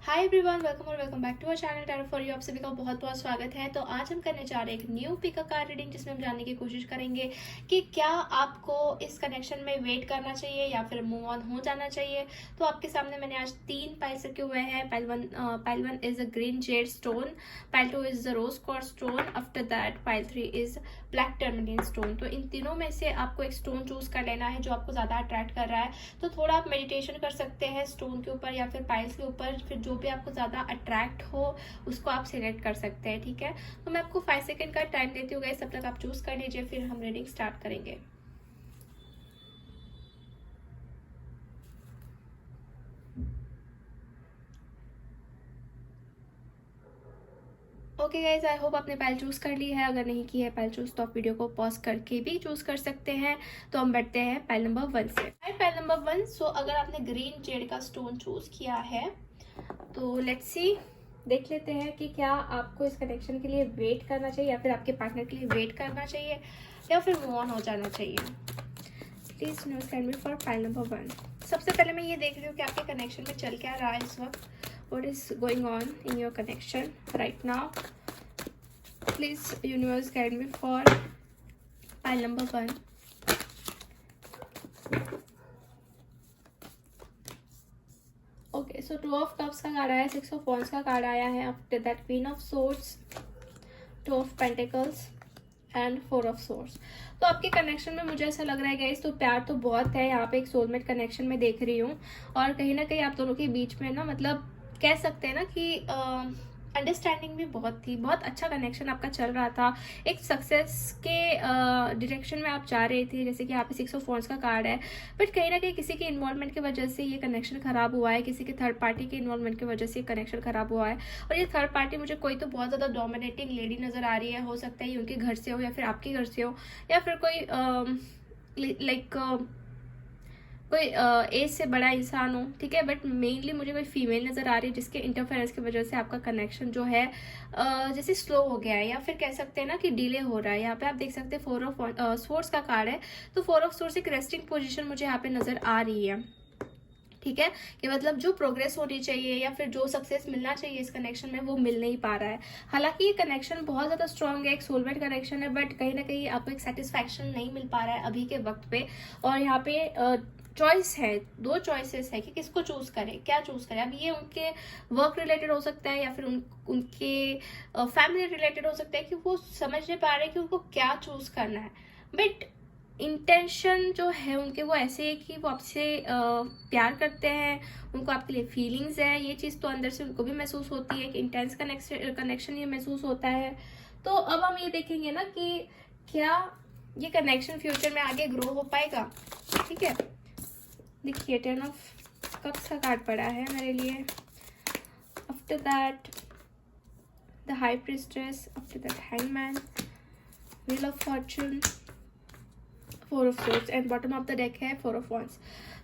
हाय everyone, welcome और welcome back to our channel tarot for you. आप सभी का बहुत बहुत स्वागत है। तो आज हम करने जा रहे हैं एक न्यू पिक कार्ड रीडिंग, जिसमें हम जानने की कोशिश करेंगे कि क्या आपको इस कनेक्शन में वेट करना चाहिए या फिर मूव ऑन हो जाना चाहिए। तो आपके सामने मैंने आज 3 पाइल्स रखे हुए हैं। Pile one is a green jade stone, pile 2 is the rose quartz stone, after that pile 3 is black tourmaline stone. तो इन तीनों में से आपको एक स्टोन चूज कर लेना है जो आपको ज्यादा अट्रैक्ट कर रहा है। तो थोड़ा आप मेडिटेशन कर सकते हैं स्टोन के ऊपर या फिर पाइल्स के ऊपर, फिर जो भी आपको ज्यादा अट्रैक्ट हो उसको आप सिलेक्ट कर सकते हैं। ठीक है, तो मैं आपको 5 सेकंड का टाइम देती हूँ गाइस, तब तक आप चूज कर लीजिए, फिर हम रीडिंग स्टार्ट करेंगे। ओके गाइज, आई होप आपने पाइल चूज कर ली है। अगर नहीं की है पाइल चूज तो आप वीडियो को पॉज करके भी चूज कर सकते हैं। तो हम बढ़ते हैं पाइल नंबर 1 से। Pile number 1। सो अगर आपने ग्रीन जेड का स्टोन चूज किया है तो लेट्स सी, देख लेते हैं कि क्या आपको इस कनेक्शन के लिए वेट करना चाहिए या फिर आपके पार्टनर के लिए वेट करना चाहिए या फिर मूव ऑन हो जाना चाहिए। Please no can be for pile number 1। सबसे पहले मैं ये देख रही हूँ कि आपके कनेक्शन में चल क्या रहा है इस वक्त। What is going on in your connection right now. Please universe guide me for pile number 1। Okay, so 2 of cups का कार्ड आया, 6 ऑफ वॉन्ड्स का कार्ड आया है, after that queen of swords, 2 of pentacles and 4 of swords. तो आपके connection में मुझे ऐसा लग रहा है गाइस, तो प्यार तो बहुत है यहाँ पे, एक सोलमेट कनेक्शन में देख रही हूँ। और कहीं ना कहीं आप दोनों के बीच में ना, मतलब कह सकते हैं ना कि अंडरस्टैंडिंग भी बहुत थी, बहुत अच्छा कनेक्शन आपका चल रहा था। एक सक्सेस के डायरेक्शन में आप जा रहे थे, जैसे कि यहाँ पे 6 ऑफ वॉन्ड्स का कार्ड है। बट कहीं ना कहीं किसी के इन्वॉल्वमेंट की वजह से ये कनेक्शन खराब हुआ है, किसी के थर्ड पार्टी के इन्वॉल्वमेंट की वजह से ये कनेक्शन खराब हुआ है। और ये थर्ड पार्टी मुझे कोई तो बहुत ज़्यादा डोमिनेटिंग लेडी नज़र आ रही है। हो सकता है ये उनके घर से हो या फिर आपके घर से हो, या फिर कोई कोई एज से बड़ा इंसान हो। ठीक है, बट मेनली मुझे कोई फीमेल नज़र आ रही है जिसके इंटरफेरेंस की वजह से आपका कनेक्शन जो है जैसे स्लो हो गया है, या फिर कह सकते हैं ना कि डिले हो रहा है। यहाँ पे आप देख सकते हैं 4 ऑफ सोर्स का कार्ड है। तो 4 ऑफ सोर्स एक रेस्टिंग पोजीशन मुझे यहाँ पे नज़र आ रही है। ठीक है, कि मतलब जो प्रोग्रेस होनी चाहिए या फिर जो सक्सेस मिलना चाहिए इस कनेक्शन में वो मिल नहीं पा रहा है। हालांकि ये कनेक्शन बहुत ज़्यादा स्ट्रांग है, एक सोलमेट कनेक्शन है, बट कहीं ना कहीं आपको एक सेटिस्फैक्शन नहीं मिल पा रहा है अभी के वक्त पे। और यहाँ पे चॉइस है, 2 चॉइसेस है कि किसको चूज करें, क्या चूज करें। अब ये उनके वर्क रिलेटेड हो सकता है या फिर उनके फैमिली रिलेटेड हो सकता है कि वो समझ नहीं पा रहे कि उनको क्या चूज करना है। बट इंटेंशन जो है उनके वो ऐसे है कि वो आपसे प्यार करते हैं, उनको आपके लिए फीलिंग्स है। ये चीज़ तो अंदर से उनको भी महसूस होती है कि इंटेंस कनेक्शन ये महसूस होता है। तो अब हम ये देखेंगे ना कि क्या ये कनेक्शन फ्यूचर में आगे ग्रो हो पाएगा। ठीक है, देखिए 10 ऑफ कप्स का कार्ड पड़ा है मेरे लिए, after that the high prestress, after that hangman, wheel of Fortune, 4 of swords and bottom of the deck है 4 ऑफ वॉन्ड्स।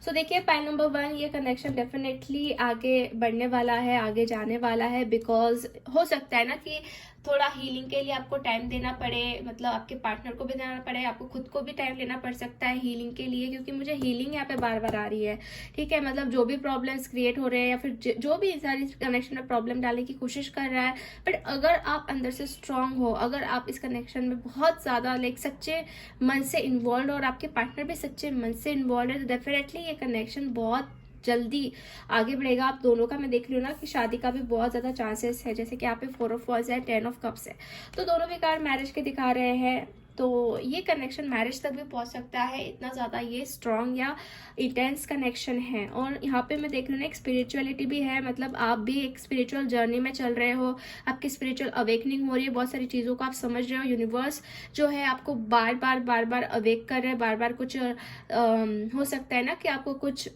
सो देखिए पाइल नंबर 1, ये कनेक्शन डेफिनेटली आगे बढ़ने वाला है, आगे जाने वाला है। बिकॉज हो सकता है ना कि थोड़ा हीलिंग के लिए आपको टाइम देना पड़े, मतलब आपके पार्टनर को भी देना पड़े, आपको खुद को भी टाइम लेना पड़ सकता है हीलिंग के लिए, क्योंकि मुझे हीलिंग यहाँ पे बार बार आ रही है। ठीक है, मतलब जो भी प्रॉब्लम्स क्रिएट हो रहे हैं या फिर जो भी सारी कनेक्शन में प्रॉब्लम डालने की कोशिश कर रहा है, बट अगर आप अंदर से स्ट्रांग हो, अगर आप इस कनेक्शन में बहुत ज़्यादा सच्चे मन से इन्वॉल्व और आपके पार्टनर भी सच्चे मन से इन्वॉल्व है, तो डेफिनेटली ये कनेक्शन बहुत जल्दी आगे बढ़ेगा। आप दोनों का मैं देख रही हूँ ना कि शादी का भी बहुत ज़्यादा चांसेस है, जैसे कि यहाँ पे 4 ऑफ वॉन्ड्स है, 10 ऑफ कप्स है। तो दोनों भी कार्ड मैरिज के दिखा रहे हैं। तो ये कनेक्शन मैरिज तक भी पहुंच सकता है, इतना ज़्यादा ये स्ट्रॉन्ग या इंटेंस कनेक्शन है। और यहाँ पे मैं देख रही हूँ एक स्पिरिचुअलिटी भी है, मतलब आप भी एक स्पिरिचुअल जर्नी में चल रहे हो, आपकी स्पिरिचुअल अवेकनिंग हो रही है, बहुत सारी चीज़ों को आप समझ रहे हो। यूनिवर्स जो है आपको बार बार अवेक कर रहे हैं, बार बार कुछ हो सकता है ना कि आपको कुछ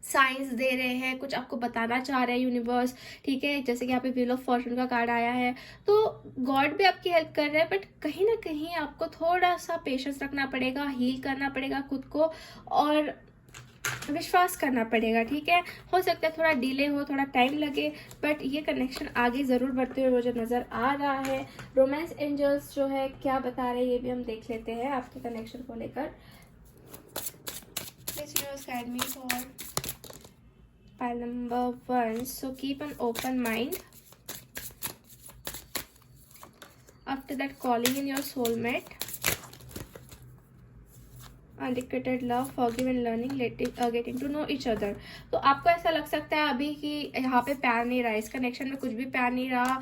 साइंस दे रहे हैं, कुछ आपको बताना चाह रहे हैं यूनिवर्स। ठीक है, जैसे कि यहाँ पे व्हील ऑफ फॉर्चून का कार्ड आया है, तो गॉड भी आपकी हेल्प कर रहे हैं, बट कहीं ना कहीं आपको थोड़ा सा पेशेंस रखना पड़ेगा, हील करना पड़ेगा खुद को और विश्वास करना पड़ेगा। ठीक है, हो सकता है थोड़ा डिले हो, थोड़ा टाइम लगे, बट ये कनेक्शन आगे ज़रूर बढ़ते हुए मुझे नज़र आ रहा है। रोमांस एंजल्स जो है क्या बता रहे हैं ये भी हम देख लेते हैं आपके कनेक्शन को लेकर। Please guide me for Pile number 1. So keep an open mind. After that, calling in your soulmate. Unrequited love, forgive and learning, getting to know each other. तो आपको ऐसा लग सकता है अभी कि यहाँ पे प्यार नहीं रहा, इस कनेक्शन में कुछ भी प्यार नहीं रहा,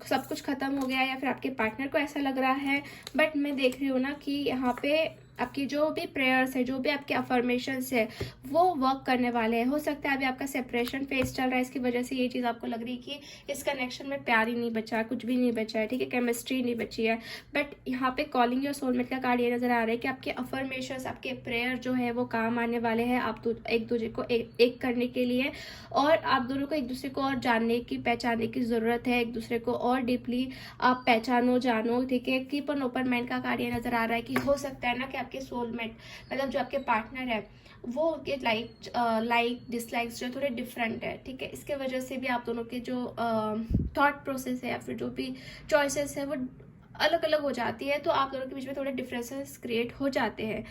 सब कुछ खत्म हो गया, या फिर आपके पार्टनर को ऐसा लग रहा है। बट मैं देख रही हूँ ना कि यहाँ पे आपकी जो भी प्रेयर्स है, जो भी आपके अफर्मेशंस है, वो वर्क करने वाले हैं। हो सकता है अभी आपका सेपरेशन फेज चल रहा है, इसकी वजह से ये चीज़ आपको लग रही है कि इस कनेक्शन में प्यार ही नहीं बचा, कुछ भी नहीं बचा है, ठीक है, केमिस्ट्री नहीं बची है। बट यहाँ पे कॉलिंग योर सोलमेट का कार्ड ये नजर आ रहा है कि आपके अफर्मेशंस, आपके प्रेयर जो है वो काम आने वाले हैं आप एक दूसरे को एक करने के लिए, और आप दोनों को एक दूसरे को और जानने की, पहचानने की ज़रूरत है। एक दूसरे को और डीपली आप पहचानो, जानो, ठीक है। कीप एन ओपन माइंड का कार्ड ये नजर आ रहा है कि हो सकता है ना कि आपके सोलमेट, मतलब जो आपके पार्टनर है, वो उनके लाइक डिसलाइक्स जो थोड़े डिफरेंट है, ठीक है। इसके वजह से भी आप दोनों के जो थॉट प्रोसेस है या फिर जो भी चॉइसेस है वो अलग अलग हो जाती है, तो आप दोनों के बीच में थोड़े डिफरेंसेस क्रिएट हो जाते हैं।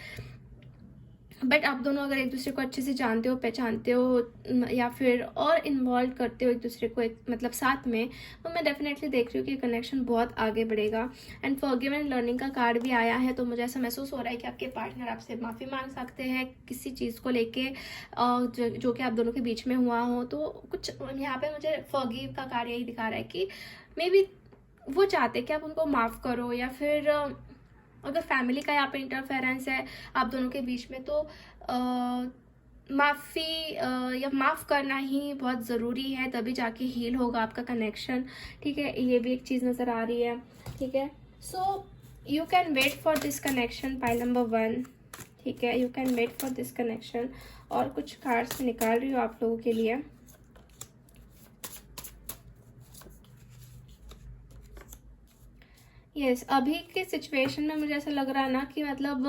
बट आप दोनों अगर एक दूसरे को अच्छे से जानते हो, पहचानते हो, या फिर और इन्वॉल्व करते हो एक दूसरे को, एक मतलब साथ में, तो मैं डेफिनेटली देख रही हूँ कि कनेक्शन बहुत आगे बढ़ेगा। एंड फॉरगिव एंड लर्निंग का कार्ड भी आया है, तो मुझे ऐसा महसूस हो रहा है कि आपके पार्टनर आपसे माफ़ी मांग सकते हैं किसी चीज़ को लेके जो कि आप दोनों के बीच में हुआ हो। तो कुछ यहाँ पे मुझे फॉरगिव का कार्ड यही दिखा रहा है कि मे बी वो चाहते कि आप उनको माफ़ करो, या फिर अगर फैमिली का यहाँ पे इंटरफेरेंस है आप दोनों के बीच में, तो माफ़ी या माफ़ करना ही बहुत ज़रूरी है, तभी जाके हील होगा आपका कनेक्शन, ठीक है। ये भी एक चीज़ नज़र आ रही है, ठीक है। So you can wait for this connection, pile number 1, ठीक है। You can wait for this connection. और कुछ कार्ड्स निकाल रही हूँ आप लोगों के लिए। यस, अभी के सिचुएशन में मुझे ऐसा लग रहा है ना कि मतलब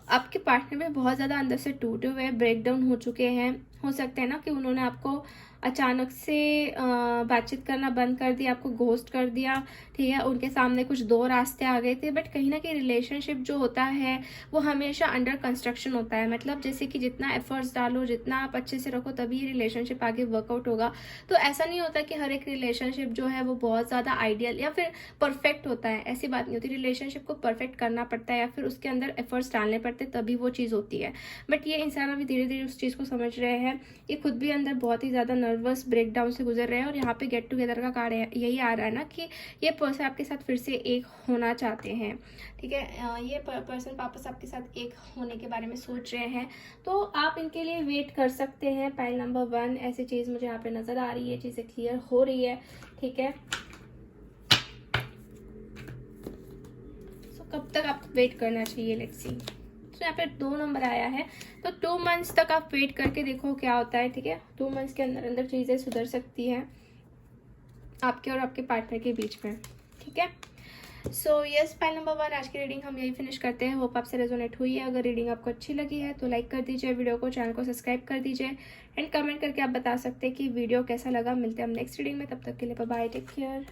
आपके पार्टनर में बहुत ज़्यादा अंदर से टूटे हुए, ब्रेक डाउन हो चुके हैं। हो सकता है ना कि उन्होंने आपको अचानक से बातचीत करना बंद कर दिया, आपको घोस्ट कर दिया, ठीक है। उनके सामने कुछ दो रास्ते आ गए थे। बट कहीं ना कहीं रिलेशनशिप जो होता है वो हमेशा अंडर कंस्ट्रक्शन होता है, मतलब जैसे कि जितना एफर्ट्स डालो, जितना आप अच्छे से रखो, तभी रिलेशनशिप आगे वर्कआउट होगा। तो ऐसा नहीं होता कि हर एक रिलेशनशिप जो है वो बहुत ज़्यादा आइडियल या फिर परफेक्ट होता है, ऐसी बात नहीं होती। रिलेशनशिप को परफेक्ट करना पड़ता है या फिर उसके अंदर एफर्ट्स डालने पड़ते, तभी वो चीज़ होती है। बट ये इंसान अभी धीरे धीरे उस चीज़ को समझ रहे हैं। ये खुद भी अंदर बहुत ही ज़्यादा नर्वस ब्रेकडाउन से गुजर रहे हैं। और यहाँ पे गेट टुगेदर का कार्ड यही आ रहा है ना कि ये पर्सन आपके साथ फिर से एक होना चाहते हैं, ठीक है। ये पर्सन वापस आपके साथ एक होने के बारे में सोच रहे हैं, तो आप इनके लिए वेट कर सकते हैं। पाइल नंबर 1, ऐसी चीज़ मुझे यहाँ पे नज़र आ रही है, चीज़ें क्लियर हो रही है, ठीक है। सो कब तक आपको वेट करना चाहिए, लेट्स सी। तो यहाँ पे 2 नंबर आया है, तो 2 मंथ्स तक आप वेट करके देखो क्या होता है, ठीक है। 2 मंथ्स के अंदर अंदर चीज़ें सुधर सकती हैं आपके और आपके पार्टनर के बीच में, ठीक है। सो यस, पाइल नंबर 1, आज की रीडिंग हम यही फिनिश करते हैं। होप आपसे रेजोनेट हुई है। अगर रीडिंग आपको अच्छी लगी है तो लाइक कर दीजिए वीडियो को, चैनल को सब्सक्राइब कर दीजिए, एंड कमेंट करके आप बता सकते हैं कि वीडियो कैसा लगा। मिलते हैं हम नेक्स्ट रीडिंग में, तब तक के लिए बाय बाय, टेक केयर।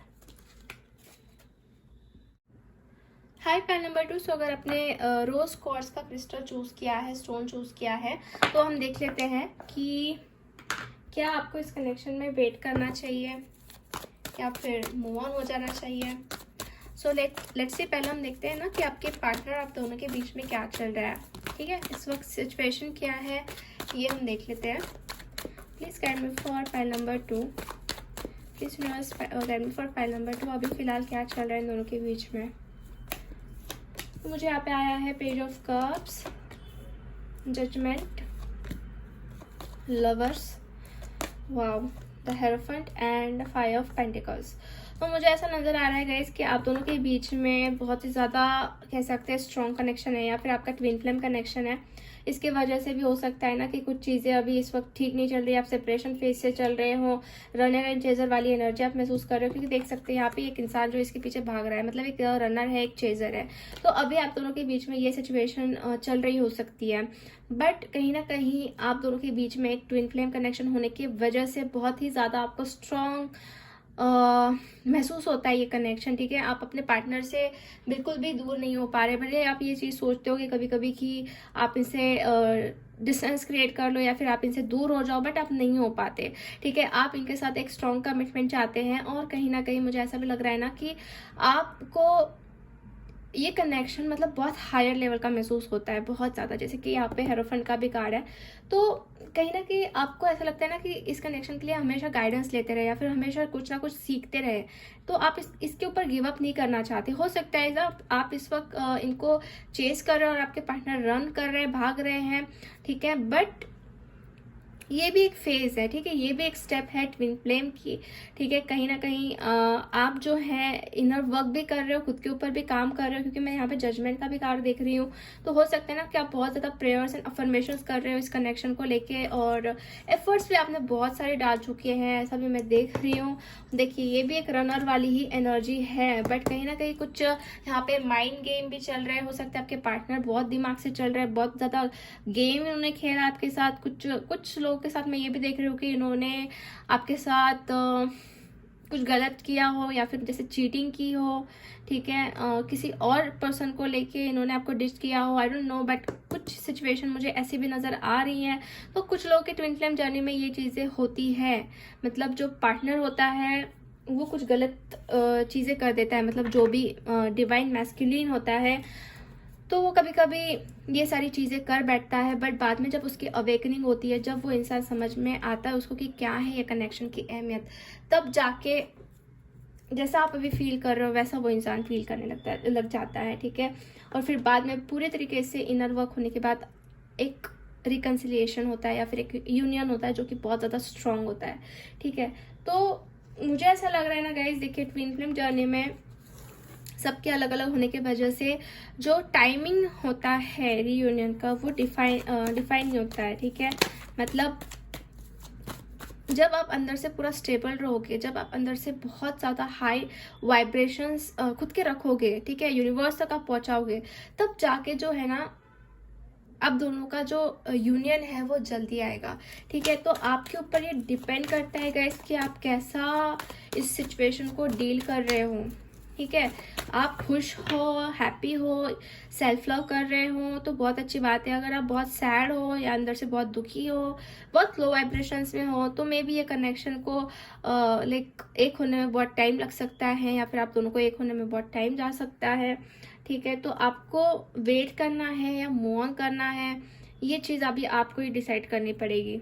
हाय, पाइल नंबर 2। सो अगर आपने रोज क्वार्ट्ज का क्रिस्टल चूज़ किया है, स्टोन चूज़ किया है, तो हम देख लेते हैं कि क्या आपको इस कनेक्शन में वेट करना चाहिए या फिर मूव ऑन हो जाना चाहिए। सो लेट्स से पहले हम देखते हैं ना कि आपके पार्टनर, आप दोनों के बीच में क्या चल रहा है, ठीक है। इस वक्त सिचुएशन क्या है ये हम देख लेते हैं। Please guide me for pile number 2। Please guide me for pile number 2। अभी फिलहाल क्या चल रहा है इन दोनों के बीच में। तो मुझे यहाँ पे आया है page of cups, judgment, lovers, wow, the hierophant and five of pentacles. तो मुझे ऐसा नज़र आ रहा है गाइस कि आप दोनों के बीच में बहुत ही ज़्यादा कह सकते हैं स्ट्रॉन्ग कनेक्शन है, या फिर आपका ट्विन फ्लेम कनेक्शन है। इसके वजह से भी हो सकता है ना कि कुछ चीज़ें अभी इस वक्त ठीक नहीं चल रही, आप सेपरेशन फेज से चल रहे हो, रनर एंड चेजर वाली एनर्जी आप महसूस कर रहे हो। क्योंकि देख सकते हैं यहाँ पे एक इंसान जो इसके पीछे भाग रहा है, मतलब एक रनर है, एक चेजर है। तो अभी आप दोनों के बीच में ये सिचुएशन चल रही हो सकती है। बट कहीं ना कहीं आप दोनों के बीच में एक ट्विन फ्लेम कनेक्शन होने की वजह से बहुत ही ज़्यादा आपको स्ट्रॉन्ग महसूस होता है ये कनेक्शन, ठीक है। आप अपने पार्टनर से बिल्कुल भी दूर नहीं हो पा रहे। भले आप ये चीज़ सोचते हो कि कभी कभी कि आप इनसे डिस्टेंस क्रिएट कर लो या फिर आप इनसे दूर हो जाओ, बट आप नहीं हो पाते, ठीक है। आप इनके साथ एक स्ट्रॉन्ग कमिटमेंट चाहते हैं और कहीं ना कहीं मुझे ऐसा भी लग रहा है ना कि आपको ये कनेक्शन मतलब बहुत हायर लेवल का महसूस होता है, बहुत ज़्यादा। जैसे कि यहाँ पे हेरोफेंट का भी कार्ड है, तो कहीं ना कहीं आपको ऐसा लगता है ना कि इस कनेक्शन के लिए हमेशा गाइडेंस लेते रहे या फिर हमेशा कुछ ना कुछ सीखते रहे, तो आप इसके ऊपर गिव अप नहीं करना चाहते। हो सकता है आप इस वक्त इनको चेस कर रहे हो और आपके पार्टनर रन कर रहे हैं, भाग रहे हैं, ठीक है, बट ये भी एक फेज है, ठीक है, ये भी एक स्टेप है ट्विन फ्लेम की, ठीक है। कहीं ना कहीं आप जो है इनर वर्क भी कर रहे हो, खुद के ऊपर भी काम कर रहे हो, क्योंकि मैं यहाँ पे जजमेंट का भी कार्ड देख रही हूँ। तो हो सकता है ना कि आप बहुत ज़्यादा प्रेयर्स एंड अफर्मेशंस कर रहे हो इस कनेक्शन को लेके, और एफर्ट्स भी आपने बहुत सारे डाल चुके हैं, ऐसा भी मैं देख रही हूँ। देखिए ये भी एक रनर वाली ही एनर्जी है, बट कहीं ना कहीं कुछ यहाँ पे माइंड गेम भी चल रहे हैं। हो सकता है आपके पार्टनर बहुत दिमाग से चल रहे हैं, बहुत ज़्यादा गेम उन्होंने खेला आपके साथ। कुछ लोगों के साथ मैं ये भी देख रही हूँ कि इन्होंने आपके साथ कुछ गलत किया हो या फिर जैसे चीटिंग की हो, ठीक है, किसी और पर्सन को लेके इन्होंने आपको डिच किया हो, आई डोंट नो, बट कुछ सिचुएशन मुझे ऐसी भी नज़र आ रही हैं। तो कुछ लोगों के ट्विन फ्लेम जर्नी में ये चीज़ें होती है, मतलब जो पार्टनर होता है वो कुछ गलत चीज़ें कर देता है, मतलब जो भी डिवाइन मैस्कुलिन होता है तो वो कभी कभी ये सारी चीज़ें कर बैठता है, बट बाद में जब उसकी अवेकनिंग होती है, जब वो इंसान समझ में आता है उसको कि क्या है ये कनेक्शन की अहमियत, तब जाके जैसा आप अभी फील कर रहे हो वैसा वो इंसान फील करने लग जाता है, ठीक है। और फिर बाद में पूरे तरीके से इनर वर्क होने के बाद एक रिकन्सिलिएशन होता है या फिर एक यूनियन होता है जो कि बहुत ज़्यादा स्ट्रांग होता है, ठीक है। तो मुझे ऐसा लग रहा है ना गाइस, देखिए ट्विन फ्लेम जर्नी में सबके अलग अलग होने की वजह से जो टाइमिंग होता है रीयूनियन का वो डिफाइन नहीं होता है, ठीक है। मतलब जब आप अंदर से पूरा स्टेबल रहोगे, जब आप अंदर से बहुत ज़्यादा हाई वाइब्रेशंस खुद के रखोगे, ठीक है, यूनिवर्स तक आप पहुंचाओगे, तब जाके जो है ना आप दोनों का जो यूनियन है वो जल्दी आएगा, ठीक है। तो आपके ऊपर ये डिपेंड करता है गाइस कि आप कैसा इस सिचुएशन को डील कर रहे हो, ठीक है। आप खुश हो, हैप्पी हो, सेल्फ लव कर रहे हो तो बहुत अच्छी बात है। अगर आप बहुत सैड हो या अंदर से बहुत दुखी हो, बहुत लो वाइब्रेशंस में हो, तो मे बी ये कनेक्शन को लाइक एक होने में बहुत टाइम लग सकता है या फिर आप दोनों को एक होने में बहुत टाइम जा सकता है, ठीक है। तो आपको वेट करना है या मूव ऑन करना है, ये चीज़ अभी आपको ही डिसाइड करनी पड़ेगी,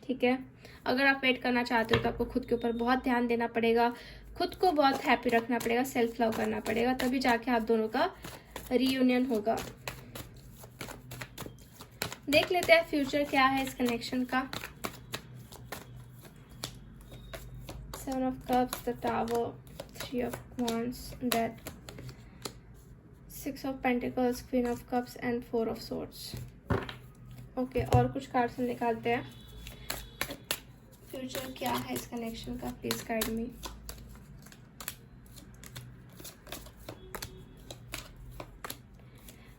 ठीक है। अगर आप वेट करना चाहते हो तो आपको खुद के ऊपर बहुत ध्यान देना पड़ेगा, खुद को बहुत हैप्पी रखना पड़ेगा, सेल्फ लव करना पड़ेगा, तभी जाके आप दोनों का रीयूनियन होगा। देख लेते हैं फ्यूचर क्या है इस कनेक्शन का। 7 of Cups, the Tower, 3 of Wands, Death, 6 of Pentacles, Queen of Cups and 4 of Swords। Okay, और कुछ कार्ड्स हम निकालते हैं। फ्यूचर क्या है इस कनेक्शन का, प्लीज गाइड मी।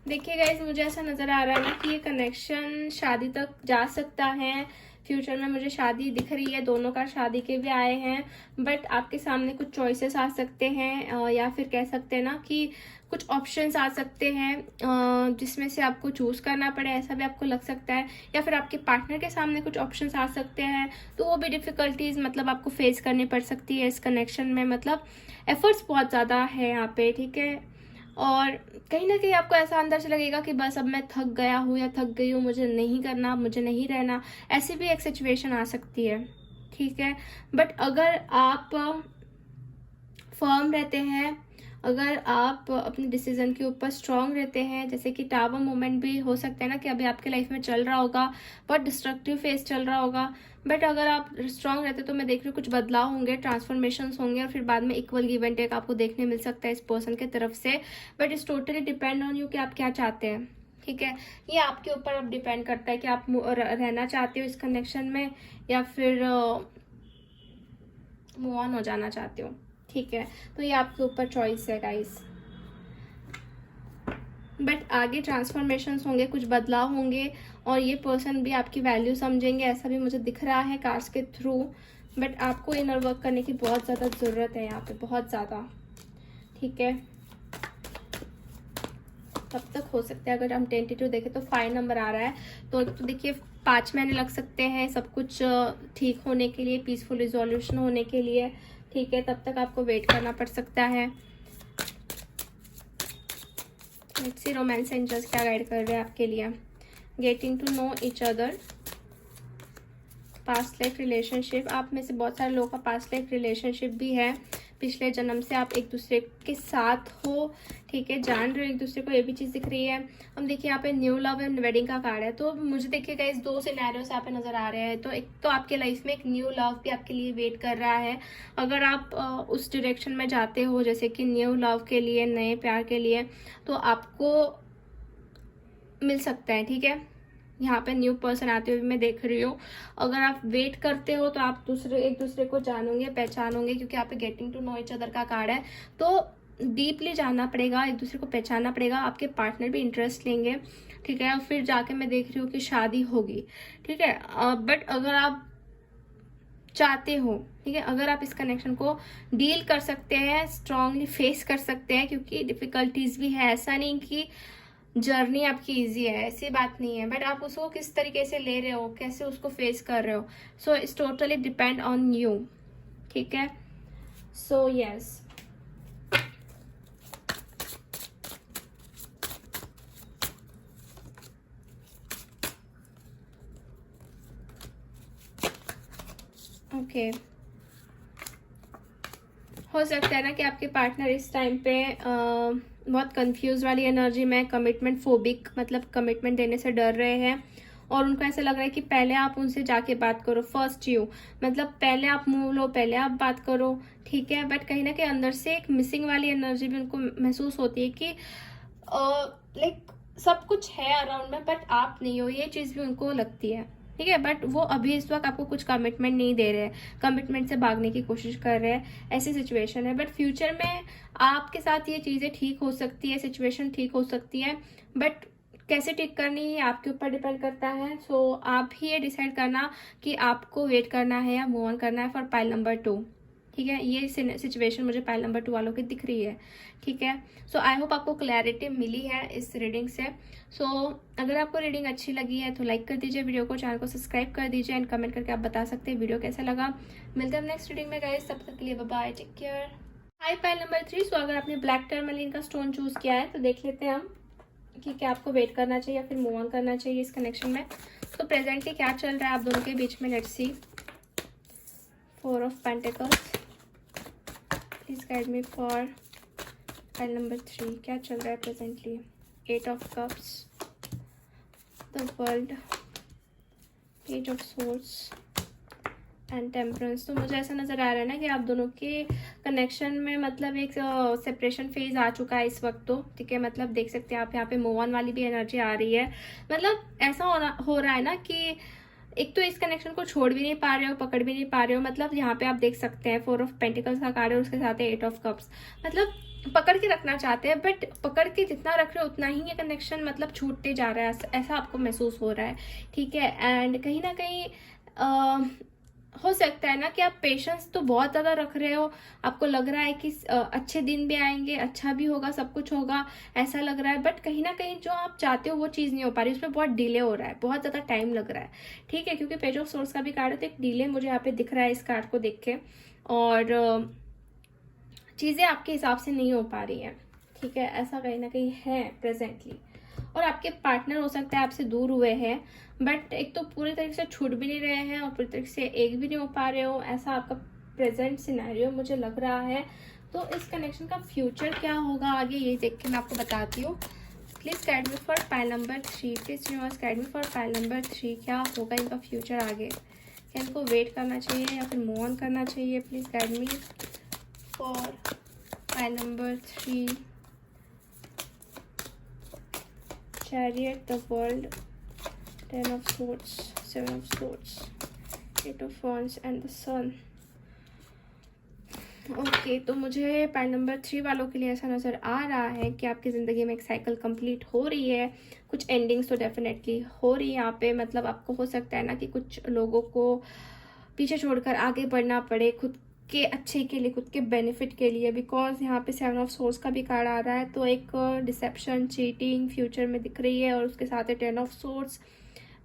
देखिए गाइज, मुझे ऐसा नज़र आ रहा है ना कि ये कनेक्शन शादी तक जा सकता है। फ्यूचर में मुझे शादी दिख रही है, दोनों का शादी के भी आए हैं, बट आपके सामने कुछ चॉइसेस आ सकते हैं या फिर कह सकते हैं ना कि कुछ ऑप्शंस आ सकते हैं जिसमें से आपको चूज़ करना पड़े, ऐसा भी आपको लग सकता है। या फिर आपके पार्टनर के सामने कुछ ऑप्शंस आ सकते हैं, तो वो भी डिफ़िकल्टीज मतलब आपको फेस करनी पड़ सकती है इस कनेक्शन में। मतलब एफर्ट्स बहुत ज़्यादा है यहाँ पे, ठीक है। और कहीं ना कहीं आपको ऐसा अंदर से लगेगा कि बस अब मैं थक गया हूँ या थक गई हूँ, मुझे नहीं करना, मुझे नहीं रहना, ऐसी भी एक सिचुएशन आ सकती है, ठीक है। बट अगर आप फर्म रहते हैं, अगर आप अपने डिसीजन के ऊपर स्ट्रांग रहते हैं, जैसे कि टावर मोमेंट भी हो सकता है ना कि अभी आपके लाइफ में चल रहा होगा, बहुत डिस्ट्रक्टिव फेस चल रहा होगा, बट अगर आप स्ट्रांग रहते तो मैं देख रही हूँ कुछ बदलाव होंगे, ट्रांसफॉर्मेशंस होंगे और फिर बाद में इक्वल गिव एंड टेक आपको देखने मिल सकता है इस पर्सन की तरफ से। But it's totally depend on you कि आप क्या चाहते हैं, ठीक है। ये आपके ऊपर अब डिपेंड करता है कि आप रहना चाहते हो इस कनेक्शन में या फिर मूव ऑन हो जाना चाहते हो, ठीक है। तो ये आपके ऊपर चॉइस है गाइस। बट आगे ट्रांसफॉर्मेशंस होंगे, कुछ बदलाव होंगे और ये पर्सन भी आपकी वैल्यू समझेंगे, ऐसा भी मुझे दिख रहा है कार्ड्स के थ्रू। बट आपको इनर वर्क करने की बहुत ज़्यादा ज़रूरत है यहाँ पे, बहुत ज़्यादा, ठीक है। तब तक हो सकता है। अगर हम टेंटेटिव देखें तो 5 नंबर आ रहा है, तो देखिए 5 महीने लग सकते हैं सब कुछ ठीक होने के लिए, पीसफुल रिजोल्यूशन होने के लिए, ठीक है। तब तक आपको वेट करना पड़ सकता है। लेट्स सी रोमांस एंजल्स क्या गाइड कर रहे हैं आपके लिए। Getting to know each other, past life relationship, आप में से बहुत सारे लोगों का पास्ट लाइफ रिलेशनशिप भी है। पिछले जन्म से आप एक दूसरे के साथ हो, ठीक है, जान रहे हो एक दूसरे को, ये भी चीज़ दिख रही है। हम देखिए यहाँ पे न्यू लव एंड वेडिंग का कार्ड है, तो मुझे देखिएगा इस 2 सिनेरियोस यहाँ पे नजर आ रहे हैं। तो एक तो आपके लाइफ में एक न्यू लव भी आपके लिए वेट कर रहा है। अगर आप उस डायरेक्शन में जाते हो, जैसे कि न्यू लव के लिए, नए प्यार के लिए, तो आपको मिल सकता है, ठीक है। यहाँ पे न्यू पर्सन आते हुए मैं देख रही हूँ। अगर आप वेट करते हो तो आप एक दूसरे को जानोगे, पहचानोगे, क्योंकि यहाँ पे getting to know each other का कार्ड है। तो डीपली जानना पड़ेगा, एक दूसरे को पहचानना पड़ेगा, आपके पार्टनर भी इंटरेस्ट लेंगे, ठीक है। फिर जाके मैं देख रही हूँ कि शादी होगी, ठीक है। बट अगर आप चाहते हो, ठीक है, अगर आप इस कनेक्शन को डील कर सकते हैं, स्ट्रांगली फेस कर सकते हैं, क्योंकि डिफिकल्टीज भी है, ऐसा नहीं कि जर्नी आपकी इजी है, ऐसी बात नहीं है, बट आप उसको किस तरीके से ले रहे हो, कैसे उसको फेस कर रहे हो, so it's totally depend on you, ठीक है। So yes, okay. हो सकता है ना कि आपके पार्टनर इस टाइम पे बहुत कंफ्यूज वाली एनर्जी में, कमिटमेंट फोबिक, मतलब कमिटमेंट देने से डर रहे हैं, और उनको ऐसा लग रहा है कि पहले आप उनसे जाके बात करो, फर्स्ट यू, मतलब पहले आप मूव लो, पहले आप बात करो, ठीक है। बट कहीं ना कहीं अंदर से एक मिसिंग वाली एनर्जी भी उनको महसूस होती है कि लाइक सब कुछ है अराउंड में बट आप नहीं हो, ये चीज़ भी उनको लगती है, ठीक है। बट वो अभी इस वक्त आपको कुछ कमिटमेंट नहीं दे रहे हैं, कमिटमेंट से भागने की कोशिश कर रहे हैं, ऐसी सिचुएशन है। बट फ्यूचर में आपके साथ ये चीज़ें ठीक हो सकती है, सिचुएशन ठीक हो सकती है, बट कैसे ठीक करनी है आपके ऊपर डिपेंड करता है। सो आप ही ये डिसाइड करना कि आपको वेट करना है या मूव ऑन करना है फॉर पाइल नंबर 2, ठीक है। ये सिचुएशन मुझे पाइल नंबर 2 वालों की दिख रही है, ठीक है। सो आई होप आपको क्लैरिटी मिली है इस रीडिंग से। सो अगर आपको रीडिंग अच्छी लगी है तो लाइक कर दीजिए वीडियो को, चैनल को सब्सक्राइब कर दीजिए, एंड कमेंट करके आप बता सकते हैं वीडियो कैसा लगा। मिलते हैं नेक्स्ट रीडिंग में गाइस, तब तक के लिए bye bye, take care. Hi pile number 3, so अगर आपने ब्लैक टर्मलिन का स्टोन चूज किया है तो देख लेते हैं हम कि क्या आपको वेट करना चाहिए या फिर मूव ऑन करना चाहिए इस कनेक्शन में। तो प्रेजेंटली क्या चल रहा है आप दोनों के बीच में, let's see. 4 of pentacles, please guide me for file number 3, क्या चल रहा है presently. 8 of cups, the world, page of swords and temperance. तो मुझे ऐसा नज़र आ रहा है ना कि आप दोनों के कनेक्शन में मतलब एक सेपरेशन फेज आ चुका है इस वक्त, तो ठीक है। मतलब देख सकते हैं आप यहाँ पे मूव ऑन वाली भी एनर्जी आ रही है। मतलब ऐसा हो रहा है ना कि एक तो इस कनेक्शन को छोड़ भी नहीं पा रहे हो, पकड़ भी नहीं पा रहे हो। मतलब यहाँ पे आप देख सकते हैं 4 ऑफ पेंटिकल्स का कार्ड है, उसके साथ है 8 ऑफ कप्स। मतलब पकड़ के रखना चाहते हैं, बट पकड़ के जितना रख रहे हो उतना ही ये कनेक्शन मतलब छूटते जा रहा है, ऐसा आपको महसूस हो रहा है, ठीक है। एंड कहीं ना कहीं हो सकता है ना कि आप पेशेंस तो बहुत ज़्यादा रख रहे हो, आपको लग रहा है कि अच्छे दिन भी आएंगे, अच्छा भी होगा, सब कुछ होगा, ऐसा लग रहा है। बट कहीं ना कहीं जो आप चाहते हो वो चीज़ नहीं हो पा रही, उसमें बहुत डिले हो रहा है, बहुत ज़्यादा टाइम लग रहा है, ठीक है। क्योंकि पेज ऑफ सोर्स का भी कार्ड है, तो एक डिले मुझे यहाँ पे दिख रहा है इस कार्ड को देख के, और चीज़ें आपके हिसाब से नहीं हो पा रही हैं, ठीक है। ऐसा कहीं ना कहीं है प्रेजेंटली। और आपके पार्टनर हो सकता है आपसे दूर हुए हैं, बट एक तो पूरी तरीके से छूट भी नहीं रहे हैं और पूरी तरीके से एक भी नहीं हो पा रहे हो, ऐसा आपका प्रेजेंट सिनेरियो मुझे लग रहा है। तो इस कनेक्शन का फ्यूचर क्या होगा आगे, ये देख के मैं आपको बताती हूँ। Please guide me for pile number 3, please universe guide me for pile number 3, क्या होगा इनका फ्यूचर आगे, क्या इनको वेट करना चाहिए या फिर मूव ऑन करना चाहिए। Please guide me for pile number 3, Chariot, the world, 10 of swords, 7 of swords, 8 of wands and the sun. Okay, तो मुझे पाइल नंबर 3 वालों के लिए ऐसा नज़र आ रहा है कि आपकी ज़िंदगी में एक साइकिल कंप्लीट हो रही है, कुछ एंडिंग्स तो डेफिनेटली हो रही है यहाँ पे। मतलब आपको हो सकता है ना कि कुछ लोगों को पीछे छोड़कर आगे बढ़ना पड़े, खुद के अच्छे के लिए, खुद के बेनिफिट के लिए, बिकॉज यहाँ पे 7 ऑफ सोर्स का भी कार्ड आ रहा है। तो एक डिसेप्शन, चीटिंग फ्यूचर में दिख रही है और उसके साथ है 10 ऑफ सोर्स।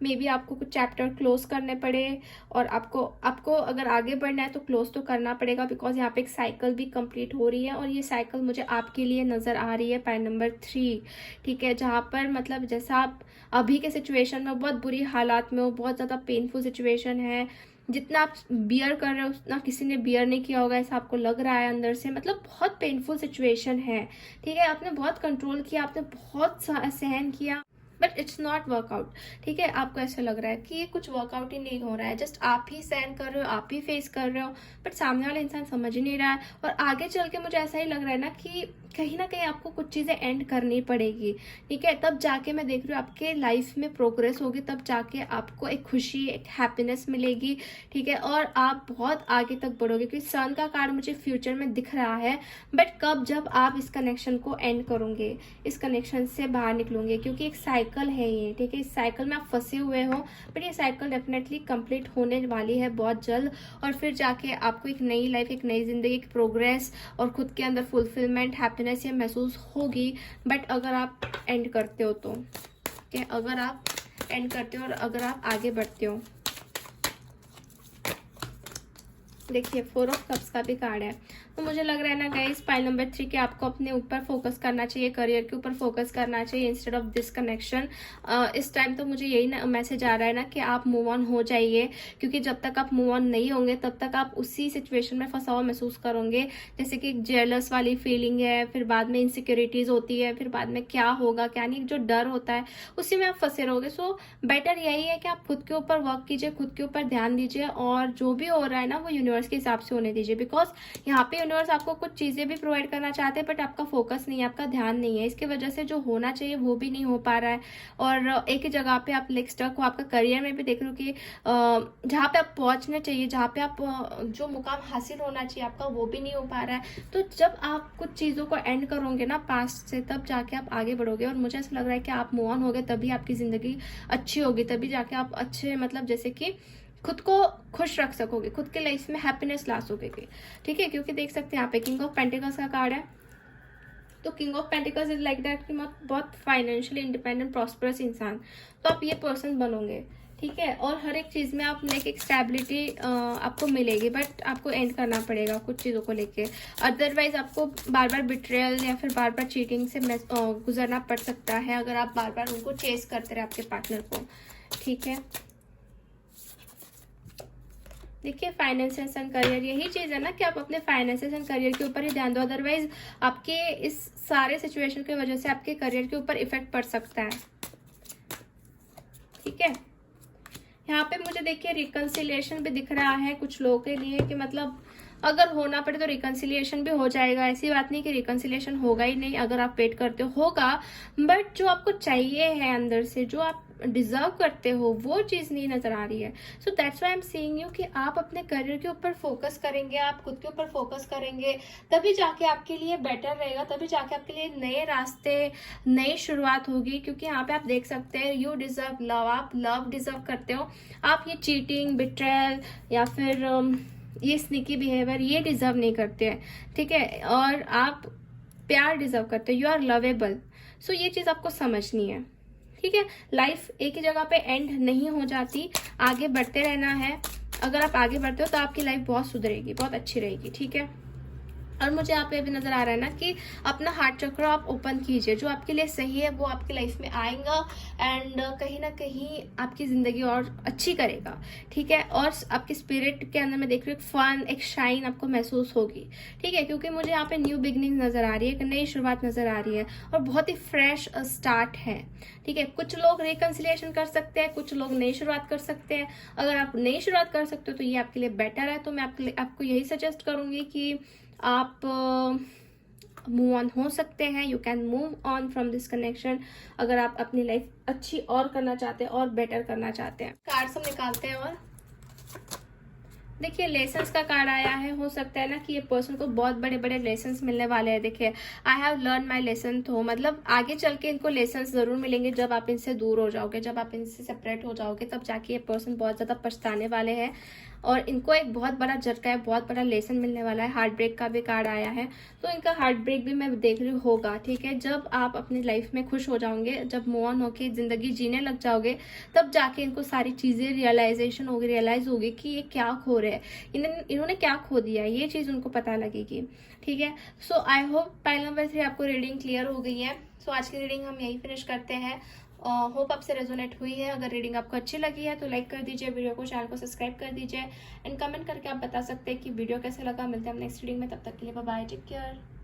मे बी आपको कुछ चैप्टर क्लोज करने पड़े और आपको अगर आगे बढ़ना है तो क्लोज तो करना पड़ेगा, बिकॉज यहाँ पे एक साइकिल भी कंप्लीट हो रही है और ये साइकिल मुझे आपके लिए नज़र आ रही है पाई नंबर 3। ठीक है, जहाँ पर मतलब जैसा आप अभी के सिचुएशन में बहुत बुरी हालात में हो, बहुत ज़्यादा पेनफुल सिचुएशन है, जितना आप बियर कर रहे हो उतना किसी ने बियर नहीं किया होगा, ऐसा आपको लग रहा है अंदर से, मतलब बहुत पेनफुल सिचुएशन है। ठीक है, आपने बहुत कंट्रोल किया, आपने बहुत सहन किया, बट इट्स नॉट वर्कआउट। ठीक है, आपको ऐसा लग रहा है कि ये कुछ वर्कआउट ही नहीं हो रहा है, जस्ट आप ही सहन कर रहे हो, आप ही फेस कर रहे हो, बट सामने वाला इंसान समझ ही नहीं रहा है। और आगे चल के मुझे ऐसा ही लग रहा है ना कि कहीं ना कहीं आपको कुछ चीज़ें एंड करनी पड़ेगी। ठीक है, तब जाके मैं देख रही हूँ आपके लाइफ में प्रोग्रेस होगी, तब जाके आपको एक खुशी, एक हैप्पीनेस मिलेगी। ठीक है, और आप बहुत आगे तक बढ़ोगे, क्योंकि सन का कार्ड मुझे फ्यूचर में दिख रहा है। बट कब, जब आप इस कनेक्शन को एंड करोगे, इस कनेक्शन से बाहर निकलोगे, क्योंकि एक साइकिल है ये। ठीक है, इस साइकिल में आप फंसे हुए हो, बट ये साइकिल डेफिनेटली कंप्लीट होने वाली है बहुत जल्द, और फिर जाके आपको एक नई लाइफ, एक नई जिंदगी, एक प्रोग्रेस और खुद के अंदर फुलफिलमेंट, हैप्पीनेस ये महसूस होगी। बट अगर आप एंड करते हो तो, ठीक है, अगर आप एंड करते हो और अगर आप आगे बढ़ते हो। देखिए 4 ऑफ कप्स का भी कार्ड है। तो मुझे लग रहा है ना गाइस, पाइल नंबर 3 के आपको अपने ऊपर फोकस करना चाहिए, करियर के ऊपर फोकस करना चाहिए इंस्टेड ऑफ दिस कनेक्शन। इस टाइम तो मुझे यही मैसेज आ रहा है ना कि आप मूव ऑन हो जाइए, क्योंकि जब तक आप मूव ऑन नहीं होंगे तब तक आप उसी सिचुएशन में फंसा हुआ महसूस करोगे। जैसे कि जेलस वाली फीलिंग है, फिर बाद में इनसिक्योरिटीज होती है, फिर बाद में क्या होगा क्या नहीं, जो डर होता है उसी में आप फंसे रहोगे। सो बेटर यही है कि आप खुद के ऊपर वर्क कीजिए, खुद के ऊपर ध्यान दीजिए, और जो भी हो रहा है ना वो यूनिवर्स के हिसाब से होने दीजिए। बिकॉज यहाँ पे यूनिवर्स आपको कुछ चीजें भी प्रोवाइड करना चाहते हैं, बट आपका फोकस नहीं है, आपका ध्यान नहीं है, इसकी वजह से जो होना चाहिए वो भी नहीं हो पा रहा है। और एक ही जगह पे आप लेग स्टक हो। आपका करियर में भी देख रहे हो कि जहाँ पे आप पहुंचना चाहिए, जहाँ पे आप जो मुकाम हासिल होना चाहिए आपका, वो भी नहीं हो पा रहा है। तो जब आप कुछ चीजों को एंड करोगे ना पास्ट से, तब जाके आप आगे बढ़ोगे। और मुझे ऐसा लग रहा है कि आप मूव ऑन होगे तभी आपकी जिंदगी अच्छी होगी, तभी जाके आप अच्छे, मतलब जैसे कि खुद को खुश रख सकोगे, खुद के लाइफ में हैप्पीनेस ला सकोगे। ठीक है, क्योंकि देख सकते हैं यहाँ पे किंग ऑफ पेंटिकल्स का कार्ड है। तो king of pentacles is like that कि बहुत फाइनेंशियली इंडिपेंडेंट, प्रॉस्परस इंसान, तो आप ये पर्सन बनोगे। ठीक है, और हर एक चीज़ में आप लाइक एक स्टेबिलिटी आपको मिलेगी, बट आपको एंड करना पड़ेगा कुछ चीज़ों को लेके। अदरवाइज आपको बार बार बिट्रेयल या फिर बार बार चीटिंग से गुजरना पड़ सकता है, अगर आप बार बार उनको चेस करते रहे आपके पार्टनर को। ठीक है, देखिए फाइनेंसेस एंड करियर, यही चीज़ है ना कि आप अपने फाइनेंसेस एंड करियर के ऊपर ही ध्यान दो। अदरवाइज आपके इस सारे सिचुएशन की वजह से आपके करियर के ऊपर इफेक्ट पड़ सकता है। ठीक है, यहाँ पे मुझे देखिए रिकंसिलिएशन भी दिख रहा है कुछ लोगों के लिए, कि मतलब अगर होना पड़े तो रिकंसिलिएशन भी हो जाएगा। ऐसी बात नहीं कि रिकंसिलिएशन होगा ही नहीं, अगर आप वेट करते हो होगा, बट जो आपको चाहिए है अंदर से, जो आप डिजर्व करते हो, वो चीज नहीं नजर आ रही है। So that's why I am saying you कि आप अपने करियर के ऊपर फोकस करेंगे, आप खुद के ऊपर फोकस करेंगे, तभी जाके आपके लिए बेटर रहेगा, तभी जाके आपके लिए नए रास्ते, नई शुरुआत होगी। क्योंकि यहाँ पे आप देख सकते हैं यू डिजर्व लव, आप लव डिजर्व करते हो। आप ये चीटिंग, बिट्रेयल या फिर ये स्निकी बिहेवियर ये डिजर्व नहीं करते हैं। ठीक है, और आप प्यार डिजर्व करते हो, यू आर लवेबल। सो ये चीज आपको समझनी है। ठीक है, लाइफ एक ही जगह पे एंड नहीं हो जाती, आगे बढ़ते रहना है। अगर आप आगे बढ़ते हो तो आपकी लाइफ बहुत सुधरेगी, बहुत अच्छी रहेगी। ठीक है, और मुझे यहाँ पे भी नजर आ रहा है ना कि अपना हार्ट चक्र आप ओपन कीजिए, जो आपके लिए सही है वो आपकी लाइफ में आएगा, एंड कहीं ना कहीं आपकी जिंदगी और अच्छी करेगा। ठीक है, और आपके स्पिरिट के अंदर मैं देख रही हूँ फन, एक शाइन आपको महसूस होगी। ठीक है, क्योंकि मुझे यहाँ पे न्यू बिगनिंग नजर आ रही है, एक नई शुरुआत नजर आ रही है, और बहुत ही फ्रेश स्टार्ट है। ठीक है, कुछ लोग रिकंसिलिएशन कर सकते हैं, कुछ लोग नई शुरुआत कर सकते हैं। अगर आप नई शुरुआत कर सकते हो तो ये आपके लिए बेटर है। तो मैं आपको यही सजेस्ट करूंगी कि आप मूव ऑन हो सकते हैं, you can move on from this connection, अगर आप अपनी लाइफ अच्छी और करना चाहते हैं और बेटर करना चाहते हैं। कार्ड्स हम निकालते हैं, और देखिए लेसन्स का कार्ड आया है। हो सकता है ना कि ये पर्सन को बहुत बड़े बड़े लेसन्स मिलने वाले हैं। देखिए I have learn my lesson, तो मतलब आगे चल के इनको लेसन्स जरूर मिलेंगे। जब आप इनसे दूर हो जाओगे, जब आप इनसे सेपरेट हो जाओगे, तब जाके ये पर्सन बहुत ज्यादा पछताने वाले हैं। और इनको एक बहुत बड़ा झटका है, बहुत बड़ा लेसन मिलने वाला है। हार्ट ब्रेक का भी कार्ड आया है, तो इनका हार्ट ब्रेक भी मैं देख रही होगा, ठीक है। जब आप अपनी लाइफ में खुश हो जाओगे, जब मूव ऑन होके जिंदगी जीने लग जाओगे, तब जाके इनको सारी चीजें रियलाइज होगी कि ये क्या खो रहे हैं, इन्होंने क्या खो दिया, ये चीज उनको पता लगेगी, ठीक है। सो आई होप पाइल नंबर 3 आपको रीडिंग क्लियर हो गई है। सो आज की रीडिंग हम यही फिनिश करते हैं। होप आपसे रेजोनेट हुई है। अगर रीडिंग आपको अच्छी लगी है तो लाइक कर दीजिए वीडियो को, चैनल को सब्सक्राइब कर दीजिए एंड कमेंट करके आप बता सकते हैं कि वीडियो कैसा लगा। मिलते हैं हम नेक्स्ट रीडिंग में, तब तक के लिए बाय बाय, टेक केयर।